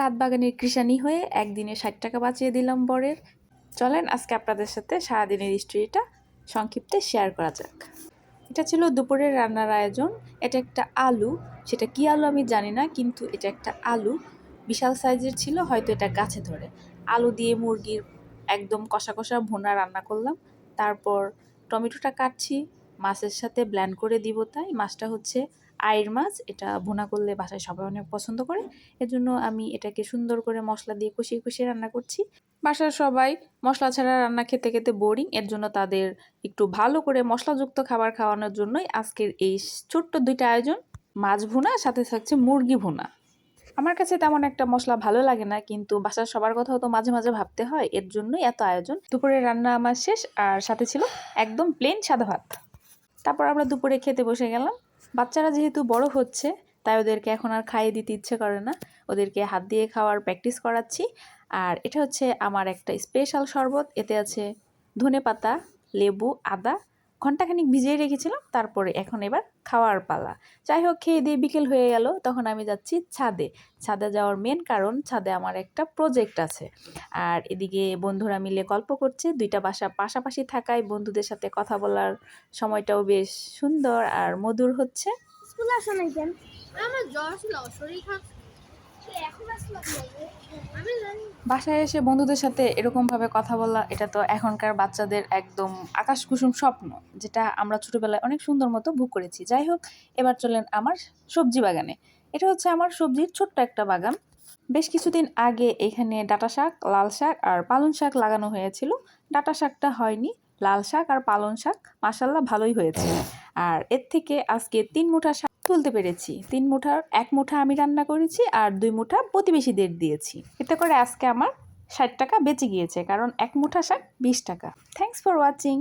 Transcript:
ছাদ বাগানের কৃষানি হয়ে একদিনে ৬০ টাকা বাঁচিয়ে দিলাম বরের। চলেন আজকে আপনাদের সাথে সারাদিনের হিস্ট্রিটা সংক্ষিপ্তে শেয়ার করা যাক। এটা ছিল দুপুরের রান্নার আয়োজন। এটা একটা আলু, সেটা কি আলু আমি জানি না, কিন্তু এটা একটা আলু বিশাল সাইজের ছিল, হয়তো এটা গাছে ধরে। আলু দিয়ে মুরগির একদম কষা কষা ভুনা রান্না করলাম। তারপর টমেটোটা কাটছি, মাছের সাথে ব্ল্যান্ড করে দিব। তাই মাছটা হচ্ছে আইড় মাছ, এটা ভুনা করলে বাসায় সবাই অনেক পছন্দ করে। এজন্য আমি এটাকে সুন্দর করে মশলা দিয়ে কষিয়ে কষিয়ে রান্না করছি। বাসার সবাই মশলা ছাড়া রান্না খেতে খেতে বোরিং, এর জন্য তাদের একটু ভালো করে মশলাযুক্ত খাবার খাওয়ানোর জন্যই আজকের এই ছোট্ট দুইটা আয়োজন। মাছ ভুনা সাথে থাকছে মুরগি ভুনা। আমার কাছে তেমন একটা মশলা ভালো লাগে না, কিন্তু বাসার সবার কথাও তো মাঝে মাঝে ভাবতে হয়, এর জন্যই এত আয়োজন। দুপুরের রান্না আমার শেষ, আর সাথে ছিল একদম প্লেন সাদা ভাত। তারপর আমরা দুপুরে খেতে বসে গেলাম। বাচ্চারা যেহেতু বড় হচ্ছে, তাই ওদেরকে এখন আর খাইয়ে দিতে ইচ্ছে করে না, ওদেরকে হাত দিয়ে খাওয়ার প্র্যাকটিস করাচ্ছি। আর এটা হচ্ছে আমার একটা স্পেশাল শরবত, এতে আছে ধনেপাতা, লেবু, আদা। ঘন্টাখানিক ভিজিয়ে রেখেছিলাম, তারপরে এখন এবার খাওয়ার পালা। যাই হোক, খেয়ে দিয়ে বিকেল হয়ে গেল, তখন আমি যাচ্ছি ছাদে। ছাদে যাওয়ার মেন কারণ, ছাদে আমার একটা প্রজেক্ট আছে। আর এদিকে বন্ধুরা মিলে গল্প করছে, দুইটা বাসা পাশাপাশি থাকায় বন্ধুদের সাথে কথা বলার সময়টাও বেশ সুন্দর আর মধুর হচ্ছে। স্কুলে আসো নাই কেন? আমার জ্বর ছিল, শরীর খারাপ। এখন আসলাম আমি জানি। বাসায় এসে বন্ধুদের সাথে এরকমভাবে কথা বলা, এটা তো এখনকার বাচ্চাদের একদম আকাশ কুসুম স্বপ্ন, যেটা আমরা ছোটবেলায় অনেক সুন্দর মতো ভোগ করেছি। যাই হোক, এবার চলেন আমার সবজি বাগানে। এটা হচ্ছে আমার সবজির ছোট্ট একটা বাগান। বেশ কিছুদিন আগে এখানে ডাঁটা শাক, লাল শাক আর পালং শাক লাগানো হয়েছিল। ডাঁটা শাকটা হয়নি, লাল শাক আর পালং শাক মাশাল্লাহ ভালোই হয়েছে। আর এর থেকে আজকে ৩ মুঠা শাক তুলতে পেরেছি। ৩ মুঠার ১ মুঠা আমি রান্না করেছি, আর ২ মুঠা প্রতিবেশীদের দিয়েছি। এতে করে আজকে আমার ৬০ টাকা বেঁচে গিয়েছে, কারণ ১ মুঠা শাক ২০ টাকা। Thanks for watching.